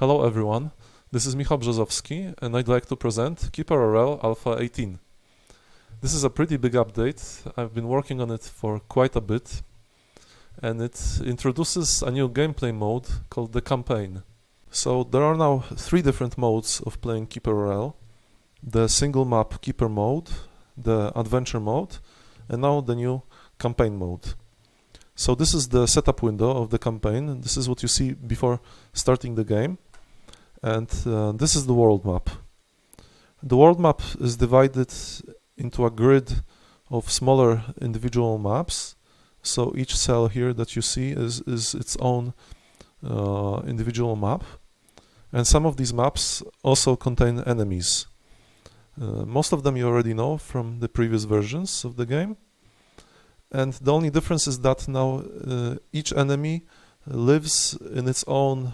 Hello everyone, this is Michał Brzozowski and I'd like to present KeeperRL Alpha18. This is a pretty big update. I've been working on it for quite a bit and it introduces a new gameplay mode called the campaign. So there are now 3 different modes of playing KeeperRL: the single map keeper mode, the adventure mode, and now the new campaign mode. So this is the setup window of the campaign. This is what you see before starting the game. And this is the world map. The world map is divided into a grid of smaller individual maps. So each cell here that you see is its own individual map. And some of these maps also contain enemies. Most of them you already know from the previous versions of the game. And the only difference is that now each enemy lives in its own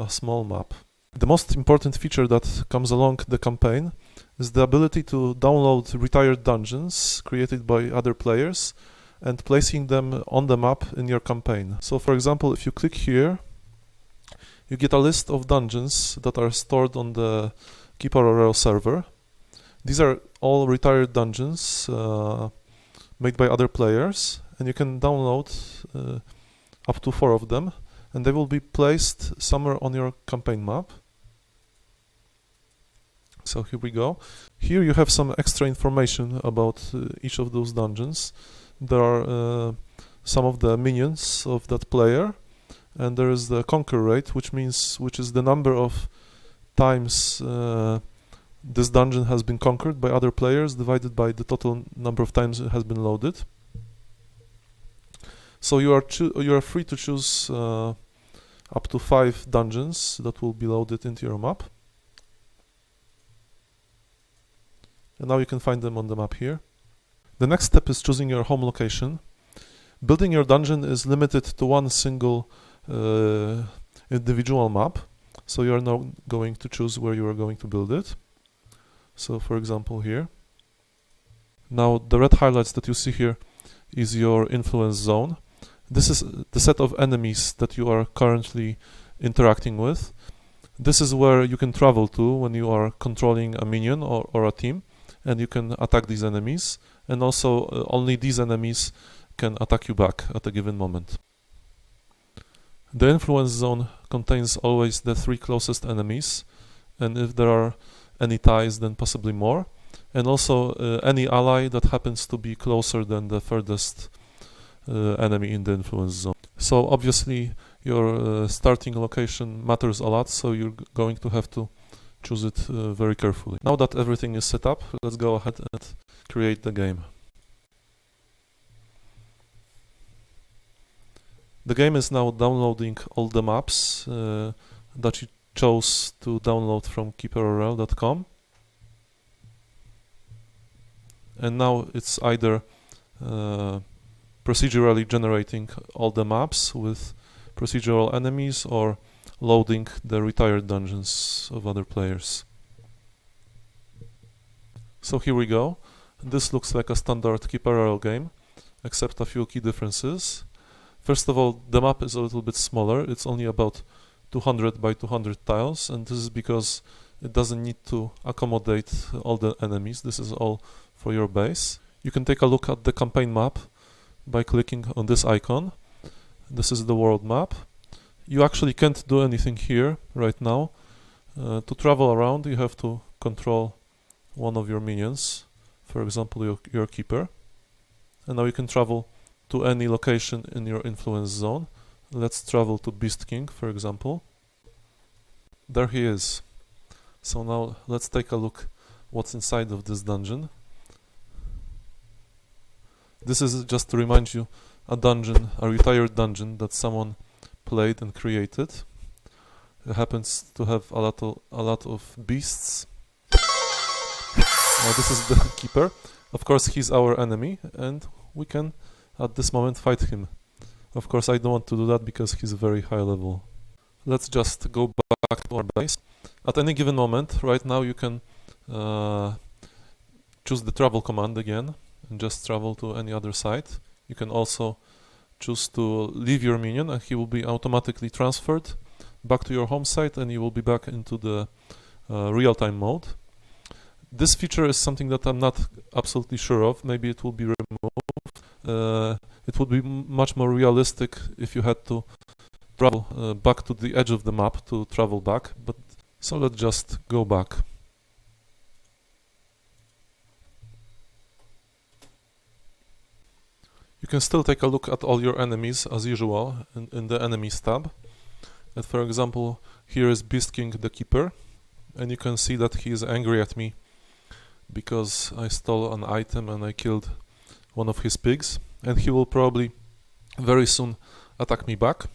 small map. The most important feature that comes along the campaign is the ability to download retired dungeons created by other players and placing them on the map in your campaign. So for example, if you click here, you get a list of dungeons that are stored on the KeeperRL server. These are all retired dungeons made by other players, and you can download up to 4 of them, and they will be placed somewhere on your campaign map. So here we go. Here you have some extra information about each of those dungeons. There are some of the minions of that player, and there is the conquer rate, which is the number of times this dungeon has been conquered by other players divided by the total number of times it has been loaded. So you are free to choose up to 5 dungeons that will be loaded into your map. And now you can find them on the map here. The next step is choosing your home location. Building your dungeon is limited to one single individual map. So you are now going to choose where you are going to build it. So for example here. Now the red highlights that you see here is your influence zone. This is the set of enemies that you are currently interacting with. This is where you can travel to when you are controlling a minion or a team, and you can attack these enemies, and also only these enemies can attack you back at a given moment. The influence zone contains always the 3 closest enemies, and if there are any ties, then possibly more, and also any ally that happens to be closer than the furthest enemy in the influence zone. So obviously your starting location matters a lot, so you're going to have to choose it very carefully. Now that everything is set up, let's go ahead and create the game. The game is now downloading all the maps that you chose to download from KeeperRL.com, and now it's either procedurally generating all the maps with procedural enemies or loading the retired dungeons of other players. So here we go. This looks like a standard KeeperRL game, except a few key differences. First of all, the map is a little bit smaller. It's only about 200 by 200 tiles, and this is because it doesn't need to accommodate all the enemies. This is all for your base. You can take a look at the campaign map by clicking on this icon. This is the world map. You actually can't do anything here right now. To travel around, you have to control one of your minions, for example your keeper, and now you can travel to any location in your influence zone. Let's travel to Beast King, for example. There he is. So now let's take a look what's inside of this dungeon. This is just to remind you a retired dungeon that someone played and created. It happens to have a lot of beasts. Now this is the keeper. Of course he's our enemy and we can at this moment fight him. Of course I don't want to do that because he's very high level. Let's just go back to our base. At any given moment, right now you can choose the travel command again and just travel to any other site. You can also choose to leave your minion and he will be automatically transferred back to your home site and you will be back into the real-time mode. This feature is something that I'm not absolutely sure of. Maybe it will be removed. It would be much more realistic if you had to travel back to the edge of the map to travel back, but so let's just go back. You can still take a look at all your enemies as usual in the enemies tab. And for example, here is Beast King the Keeper, and you can see that he is angry at me because I stole an item and I killed one of his pigs, and he will probably very soon attack me back.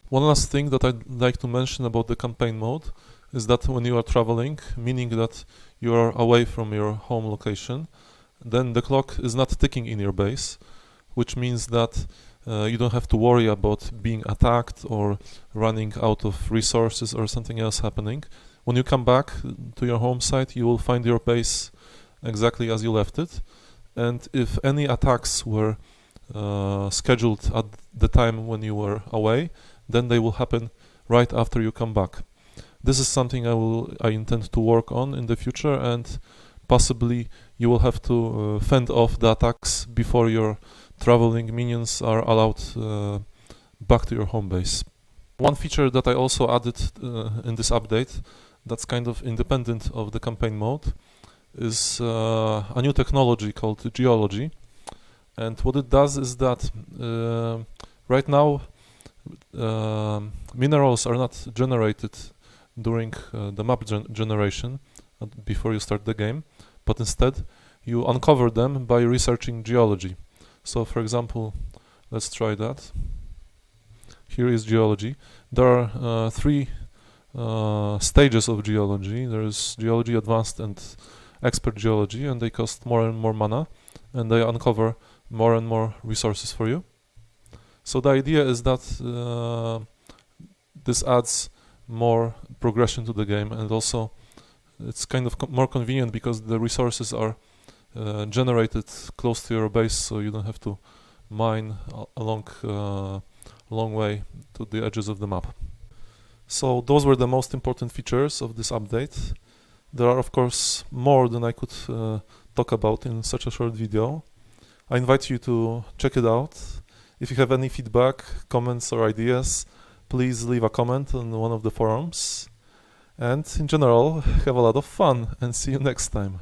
One last thing that I'd like to mention about the campaign mode is that when you are traveling, meaning that you are away from your home location, then the clock is not ticking in your base, which means that you don't have to worry about being attacked or running out of resources or something else happening. When you come back to your home site, you will find your base exactly as you left it, and if any attacks were scheduled at the time when you were away, then they will happen right after you come back. This is something I intend to work on in the future, and possibly you will have to fend off the attacks before your traveling minions are allowed back to your home base. One feature that I also added in this update that's kind of independent of the campaign mode is a new technology called geology. And what it does is that right now minerals are not generated during the map generation before you start the game, but instead you uncover them by researching geology. So for example, let's try that. Here is geology. There are three stages of geology. There is geology advanced and expert geology, and they cost more and more mana, and they uncover more and more resources for you. So the idea is that this adds more progression to the game, and also it's kind of more convenient because the resources are generated close to your base, so you don't have to mine a long way to the edges of the map. So those were the most important features of this update. There are of course more than I could talk about in such a short video. I invite you to check it out. If you have any feedback, comments or ideas, please leave a comment on one of the forums. And in general, have a lot of fun and see you next time.